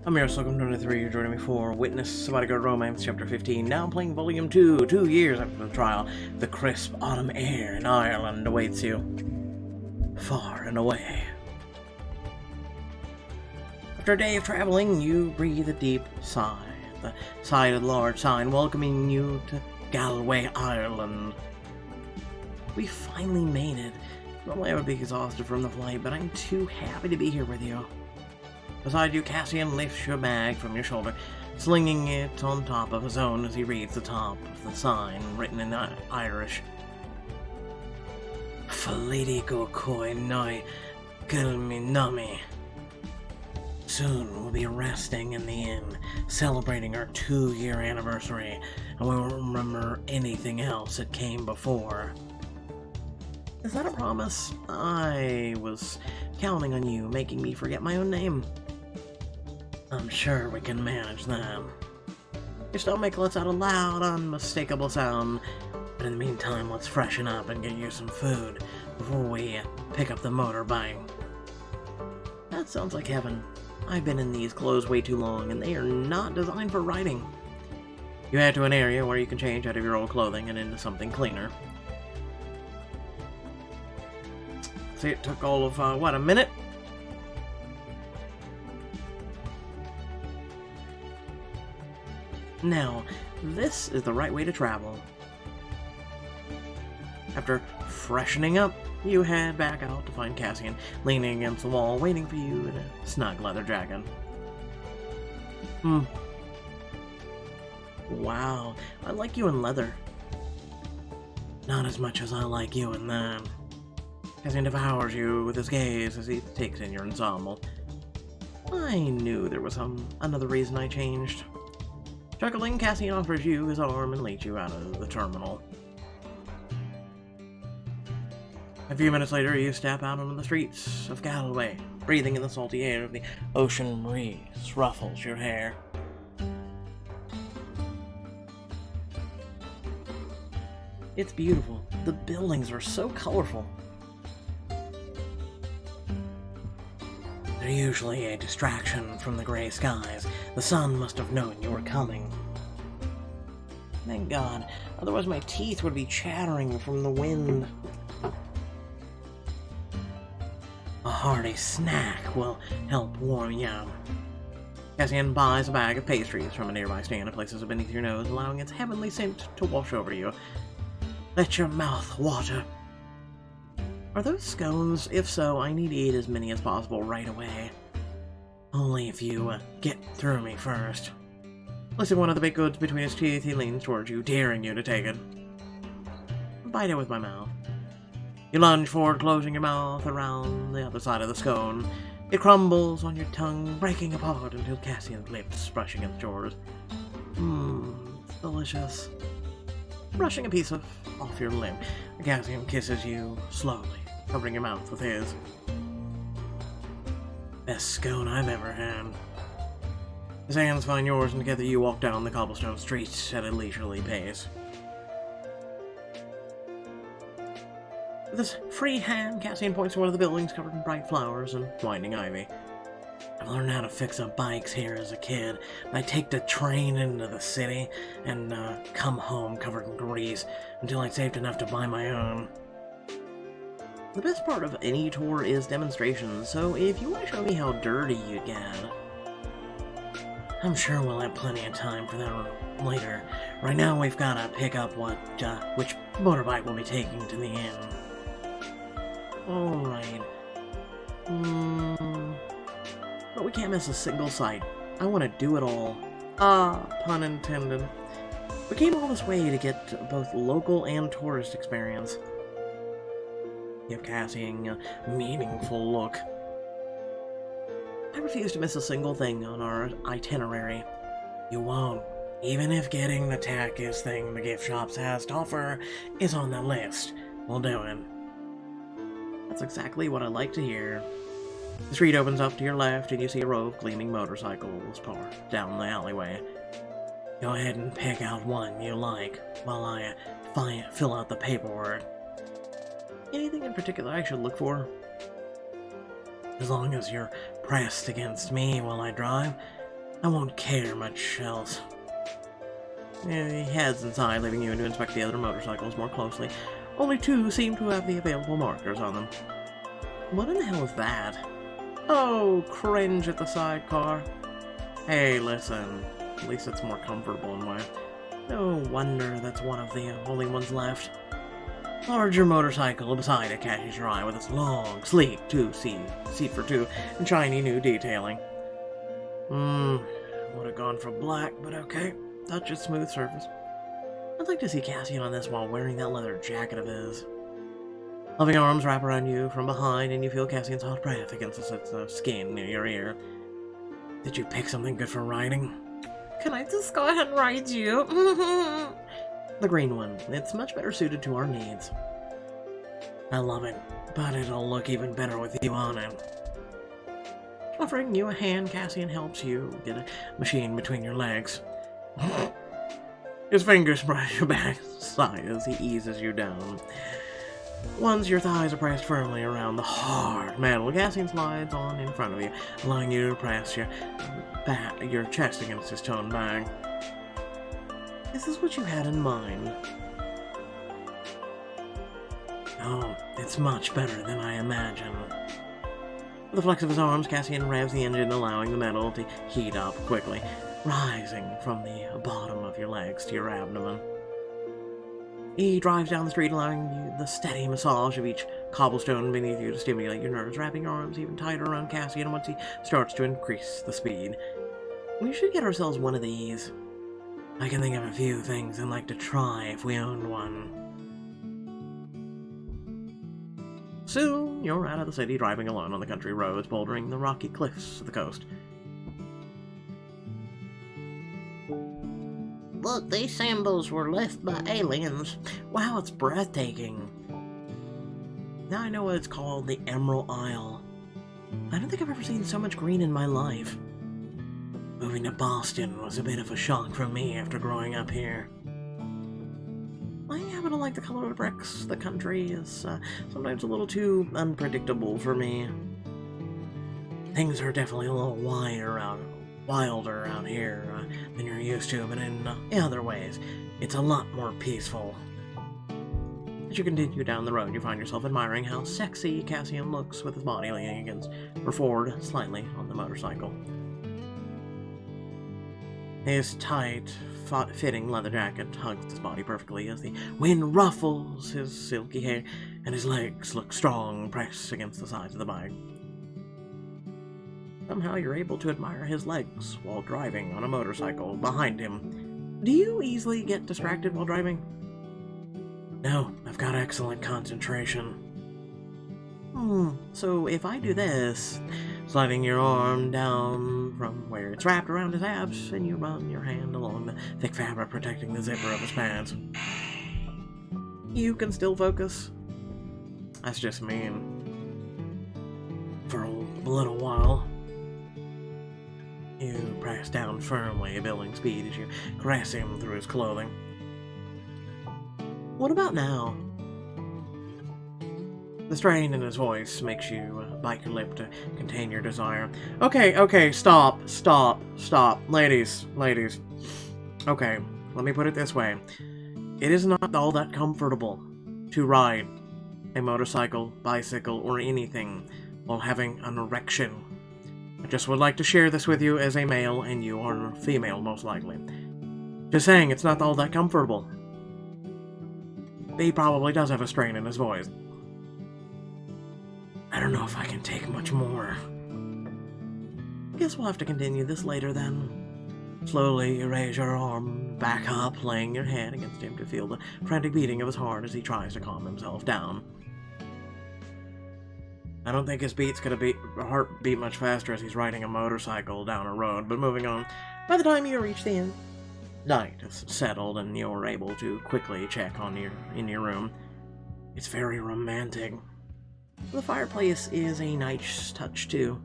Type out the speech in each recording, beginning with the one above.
I'm your Welcome 23. You're joining me for Witness Bodyguard Romance Chapter 15. Now playing Volume 2. 2 years after the trial, the crisp autumn air in Ireland awaits you. Far and away. After a day of traveling, you breathe a deep sigh. The sight of the large sign welcoming you to Galway, Ireland. We finally made it. Normally I would be exhausted from the flight, but I'm too happy to be here with you. Beside you, Cassian lifts your bag from your shoulder, slinging it on top of his own as he reads the top of the sign, written in Irish. Falidi go koi noi gilmi nami. Soon we'll be resting in the inn, celebrating our 2-year anniversary, and we won't remember anything else that came before. Is that a promise? I was counting on you, making me forget my own name. I'm sure we can manage that. Your stomach lets out a loud, unmistakable sound, but in the meantime, let's freshen up and get you some food before we pick up the motorbike. That sounds like heaven. I've been in these clothes way too long, and they are not designed for riding. You head to an area where you can change out of your old clothing and into something cleaner. See, it took all of, a minute? Now, this is the right way to travel. After freshening up, you head back out to find Cassian leaning against the wall, waiting for you in a snug leather jacket. Wow, I like you in leather. Not as much as I like you in that. Cassian devours you with his gaze as he takes in your ensemble. I knew there was another reason I changed. Chuckling, Cassian offers you his arm and leads you out of the terminal. A few minutes later, you step out onto the streets of Galway, breathing in the salty air of the ocean breeze ruffles your hair. It's beautiful. The buildings are so colorful. They're usually a distraction from the gray skies. The sun must have known you were coming. Thank God, otherwise my teeth would be chattering from the wind. A hearty snack will help warm you up. Cassian buys a bag of pastries from a nearby stand and places it beneath your nose, allowing its heavenly scent to wash over you. Let your mouth water. Are those scones? If so, I need to eat as many as possible right away. Only if you get through me first. Placing one of the baked goods between his teeth, he leans towards you, daring you to take it. Bite it with my mouth. You lunge forward, closing your mouth around the other side of the scone. It crumbles on your tongue, breaking apart until Cassian's lips brush against yours. It's delicious. Brushing a piece off your lip, Cassian kisses you slowly, covering your mouth with his. Best scone I've ever had. His hands find yours, and together you walk down the cobblestone streets at a leisurely pace. With his free hand, Cassian points to one of the buildings covered in bright flowers and winding ivy. I've learned how to fix up bikes here as a kid. I take the train into the city and come home covered in grease until I'd saved enough to buy my own. The best part of any tour is demonstrations, so if you want to show me how dirty you get, I'm sure we'll have plenty of time for that later. Right now we've got to pick up which motorbike we'll be taking to the inn. Alright. But we can't miss a single sight. I want to do it all. Pun intended. We came all this way to get both local and tourist experience. Give Cassian a meaningful look. I refuse to miss a single thing on our itinerary. You won't, even if getting the tackiest thing the gift shops has to offer is on the list. We'll do it. That's exactly what I like to hear. The street opens up to your left, and you see a row of gleaming motorcycles parked down the alleyway. Go ahead and pick out one you like, while I fill out the paperwork. Anything in particular I should look for? As long as you're pressed against me while I drive, I won't care much else. He heads inside, leaving you to inspect the other motorcycles more closely. Only 2 seem to have the available markers on them. What in the hell is that? Oh, cringe at the sidecar. Hey, listen. At least it's more comfortable in a way. No wonder that's one of the only ones left. Larger motorcycle beside it catches your eye with its long, sleek, seat for 2, and shiny new detailing. Would have gone for black, but okay. Touch its smooth surface. I'd like to see Cassian on this while wearing that leather jacket of his. Loving arms wrap around you from behind, and you feel Cassian's hot breath against the skin near your ear. Did you pick something good for riding? Can I just go ahead and ride you? The green one. It's much better suited to our needs. I love it, but it'll look even better with you on it. Offering you a hand, Cassian helps you get a machine between your legs. His fingers brush your back side as he eases you down. Once your thighs are pressed firmly around the hard metal, Cassian slides on in front of you, allowing you to press your chest against his toned bag. Is this what you had in mind? Oh, it's much better than I imagined. With a flex of his arms, Cassian revs the engine, allowing the metal to heat up quickly, rising from the bottom of your legs to your abdomen. He drives down the street, allowing you the steady massage of each cobblestone beneath you to stimulate your nerves, wrapping your arms even tighter around Cassian once he starts to increase the speed. We should get ourselves one of these. I can think of a few things I'd like to try if we owned one. Soon, you're out of the city, driving alone on the country roads, bouldering the rocky cliffs of the coast. Look, these symbols were left by aliens. Wow, it's breathtaking. Now I know what it's called, the Emerald Isle. I don't think I've ever seen so much green in my life. Moving to Boston was a bit of a shock for me after growing up here. I happen to like the color of the bricks. The country is sometimes a little too unpredictable for me. Things are definitely a little wilder out here than you're used to, but in other ways, it's a lot more peaceful. As you continue down the road, you find yourself admiring how sexy Cassian looks with his body leaning against or forward slightly on the motorcycle. His tight, fitting leather jacket hugs his body perfectly as the wind ruffles his silky hair, and his legs look strong, pressed against the sides of the bike. Somehow you're able to admire his legs while driving on a motorcycle behind him. Do you easily get distracted while driving? No, I've got excellent concentration. So if I do this, sliding your arm down from where it's wrapped around his abs, and you run your hand along the thick fabric protecting the zipper of his pants, you can still focus. That's just mean. For a little while, you press down firmly, building speed as you caress him through his clothing. What about now? The strain in his voice makes you bite your lip to contain your desire. Okay, stop. Ladies. Okay, let me put it this way. It is not all that comfortable to ride a motorcycle, bicycle, or anything while having an erection. I just would like to share this with you as a male, and you are female, most likely. Just saying, it's not all that comfortable. He probably does have a strain in his voice. I don't know if I can take much more. Guess we'll have to continue this later then. Slowly, you raise your arm back up, laying your head against him to feel the frantic beating of his heart as he tries to calm himself down. I don't think his heart beat much faster as he's riding a motorcycle down a road, but moving on. By the time you reach the end, night is settled and you're able to quickly check on in your room. It's very romantic. The fireplace is a nice touch too.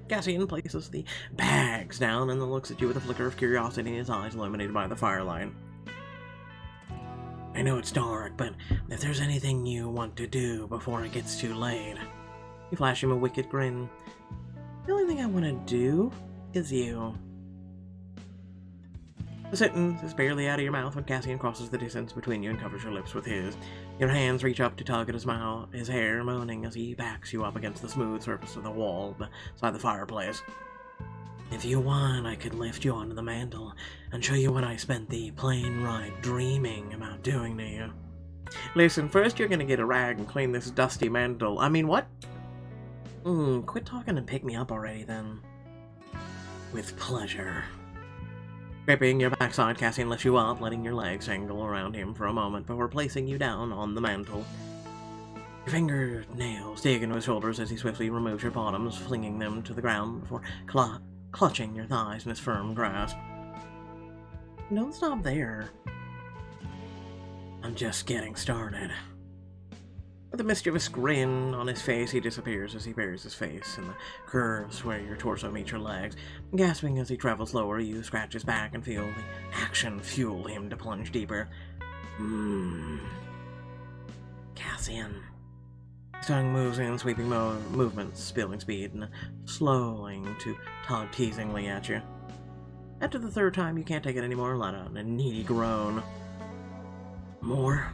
Cassian places the bags down and then looks at you with a flicker of curiosity in his eyes, illuminated by the firelight. I know it's dark, but if there's anything you want to do before it gets too late... You flash him a wicked grin. The only thing I want to do is you. The sentence is barely out of your mouth when Cassian crosses the distance between you and covers your lips with his. Your hands reach up to tug at his hair, moaning as he backs you up against the smooth surface of the wall beside the fireplace. If you want, I could lift you onto the mantle and show you what I spent the plane ride dreaming about doing to you. Listen, first you're gonna get a rag and clean this dusty mantle. I mean, what? Quit talking and pick me up already, then. With pleasure. Gripping your backside, Cassian lifts you up, letting your legs dangle around him for a moment before placing you down on the mantle. Your fingernails dig into his shoulders as he swiftly removes your bottoms, flinging them to the ground before clutching your thighs in his firm grasp. Don't stop there. I'm just getting started. With a mischievous grin on his face, he disappears as he buries his face in the curves where your torso meets your legs. Gasping as he travels lower, you scratch his back and feel the action fuel him to plunge deeper. Cassian. His tongue moves in sweeping movements, spilling speed, and slowing to tug teasingly at you. After the third time, you can't take it anymore, let out a needy groan. More?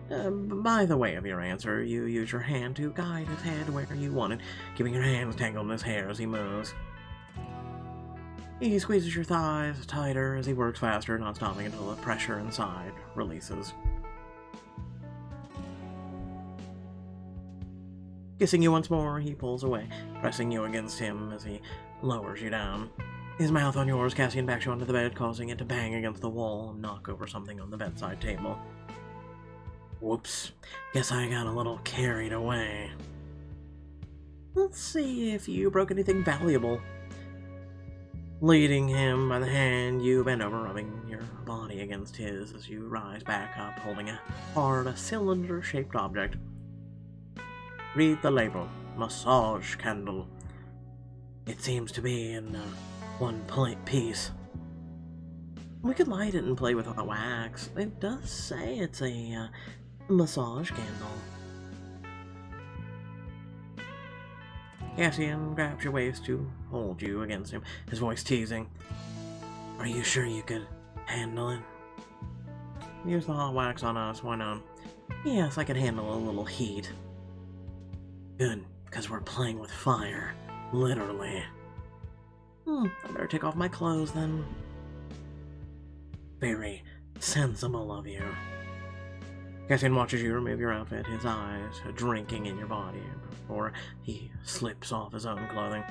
By the way of your answer, you use your hand to guide his head where you want it, keeping your hands tangled in his hair as he moves. He squeezes your thighs tighter as he works faster, not stopping until the pressure inside releases. Kissing you once more, he pulls away, pressing you against him as he lowers you down. His mouth on yours, Cassian backs you onto the bed, causing it to bang against the wall and knock over something on the bedside table. Whoops, guess I got a little carried away. Let's see if you broke anything valuable. Leading him by the hand, you bend over, rubbing your body against his as you rise back up, holding a hard, cylinder-shaped object. Read the label. Massage candle. It seems to be in one piece. We could light it and play with hot wax. It does say it's a massage candle. Cassian grabs your waist to hold you against him, his voice teasing. Are you sure you could handle it? Use the hot wax on us, why not? Yes, I can handle a little heat. Good, because we're playing with fire. Literally. I better take off my clothes then. Very sensible of you. Cassian watches you remove your outfit, his eyes drinking in your body, before he slips off his own clothing.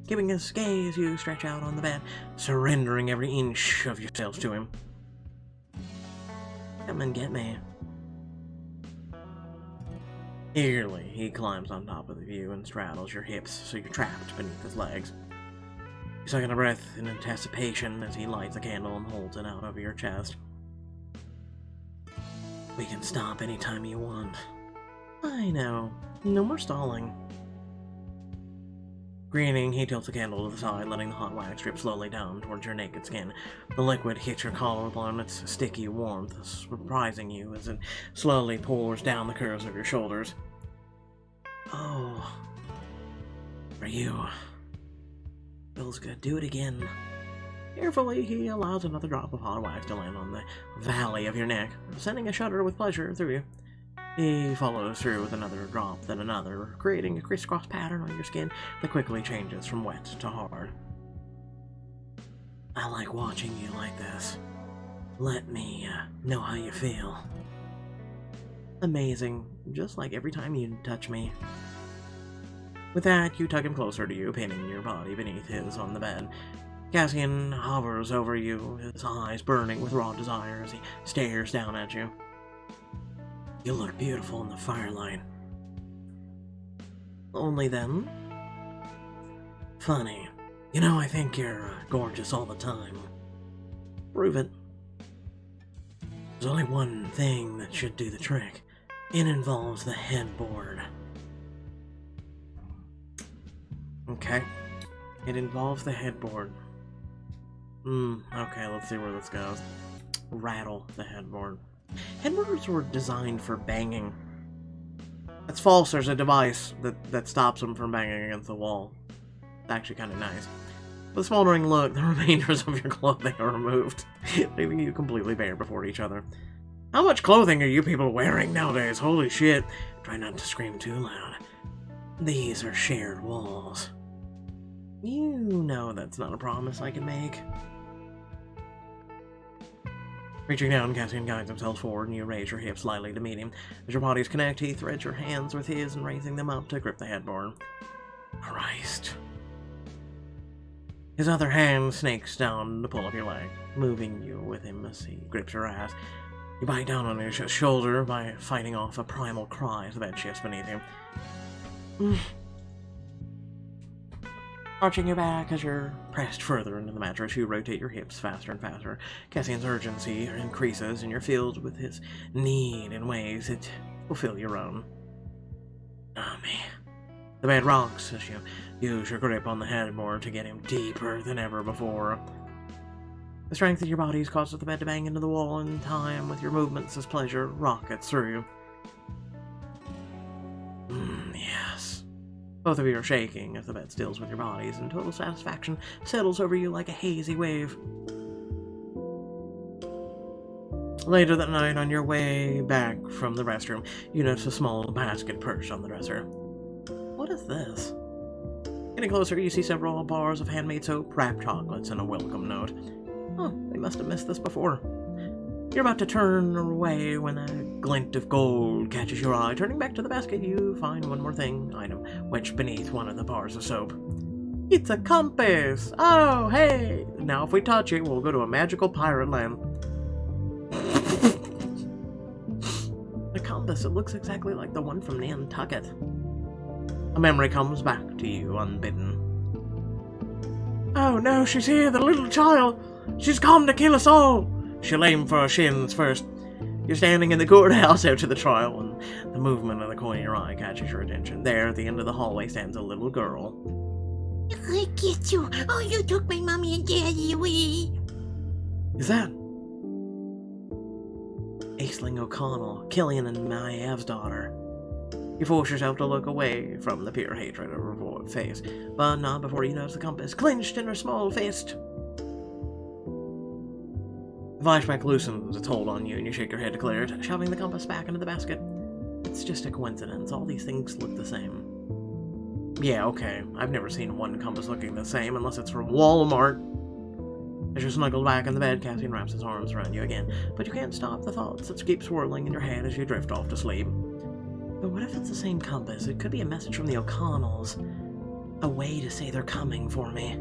Giving his gaze, you stretch out on the bed, surrendering every inch of yourself to him. Come and get me. Eagerly, he climbs on top of you and straddles your hips so you're trapped beneath his legs. You suck in a breath in anticipation as he lights a candle and holds it out over your chest. We can stop anytime you want. I know. No more stalling. Grinning, he tilts the candle to the side, letting the hot wax drip slowly down towards your naked skin. The liquid hits your collarbone, its sticky warmth surprising you as it slowly pours down the curves of your shoulders. Oh. For you. Feels good. Do it again. Carefully, he allows another drop of hot wax to land on the valley of your neck, sending a shudder with pleasure through you. He follows through with another drop, then another, creating a crisscross pattern on your skin that quickly changes from wet to hard. I like watching you like this. Let me know how you feel. Amazing, just like every time you touch me. With that, you tug him closer to you, pinning your body beneath his on the bed. Cassian hovers over you, his eyes burning with raw desire as he stares down at you. You look beautiful in the firelight. Only then? Funny. You know, I think you're gorgeous all the time. Prove it. There's only one thing that should do the trick. It involves the headboard. Okay. It involves the headboard. Okay, let's see where this goes. Rattle the headboard. Headboards were designed for banging. It's false. There's a device that stops them from banging against the wall. It's actually kind of nice. With a smoldering look, the remainders of your clothing are removed, leaving you completely bare before each other. How much clothing are you people wearing nowadays? Holy shit. Try not to scream too loud. These are shared walls. You know that's not a promise I can make. Reaching down, Cassian guides himself forward, and you raise your hips slightly to meet him. As your bodies connect, he threads your hands with his and raising them up to grip the headboard. Christ. His other hand snakes down to pull up your leg, moving you with him as he grips your ass. You bite down on his shoulder by fighting off a primal cry as the bed shifts beneath you. Arching your back as you're pressed further into the mattress, you rotate your hips faster and faster. Cassian's urgency increases, and you're filled with his need in ways that fulfill your own. Me. The bed rocks as you use your grip on the headboard to get him deeper than ever before. The strength of your bodies causes the bed to bang into the wall in time with your movements as pleasure rockets through. Yes. Both of you are shaking as the bed stills with your bodies, and total satisfaction settles over you like a hazy wave. Later that night, on your way back from the restroom, you notice a small basket perched on the dresser. What is this? Getting closer, you see several bars of handmade soap, wrapped chocolates, and a welcome note. Oh, they must have missed this before. You're about to turn away when a glint of gold catches your eye. Turning back to the basket, you find one more item wedged beneath one of the bars of soap. It's a compass! Oh, hey! Now if we touch it, we'll go to a magical pirate land. A compass, it looks exactly like the one from Nantucket. A memory comes back to you unbidden. Oh no, she's here, the little child! She's come to kill us all! She'll aim for our shins first. You're standing in the courthouse after the trial, and the movement of the corner of your eye catches your attention. There, at the end of the hallway, stands a little girl. I get you. Oh, you took my mommy and daddy away. Is that Aisling O'Connell, Killian and Maev's daughter? You force yourself to look away from the pure hatred of her face, but not before you notice the compass clenched in her small fist. The flashback loosens its hold on you, and you shake your head to clear it, shoving the compass back into the basket. It's just a coincidence. All these things look the same. Yeah, okay. I've never seen one compass looking the same, unless it's from Walmart. As you're snuggled back in the bed, Cassian wraps his arms around you again, but you can't stop the thoughts that keep swirling in your head as you drift off to sleep. But what if it's the same compass? It could be a message from the O'Connells. A way to say they're coming for me.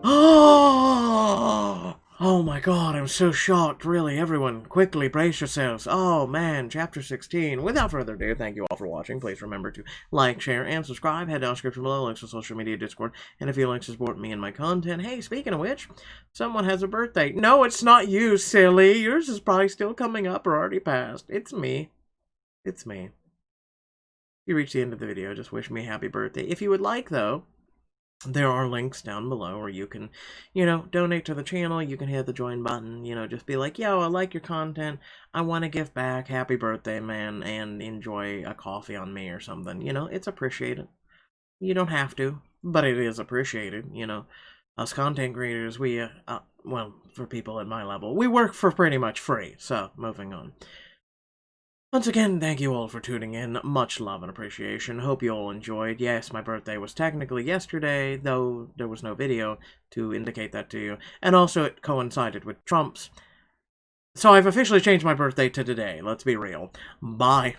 Oh! Oh my god, I'm so shocked. Really, everyone, quickly brace yourselves. Oh man, chapter 16. Without further ado, thank you all for watching. Please remember to like, share, and subscribe. Head down the description below, links to social media, Discord, and a few links to support me and my content. Hey, speaking of which, someone has a birthday. No, it's not you, silly. Yours is probably still coming up or already passed. It's me. It's me. If you reach the end of the video, just wish me a happy birthday. If you would like, though, there are links down below where you can, donate to the channel. You can hit the join button, just be like, yo, I like your content. I want to give back. Happy birthday, man, and enjoy a coffee on me or something. It's appreciated. You don't have to, but it is appreciated, Us content creators, we, well, for people at my level, we work for pretty much free. So, moving on. Once again, thank you all for tuning in. Much love and appreciation. Hope you all enjoyed. Yes, my birthday was technically yesterday, though there was no video to indicate that to you. And also, it coincided with Trump's. So I've officially changed my birthday to today. Let's be real. Bye.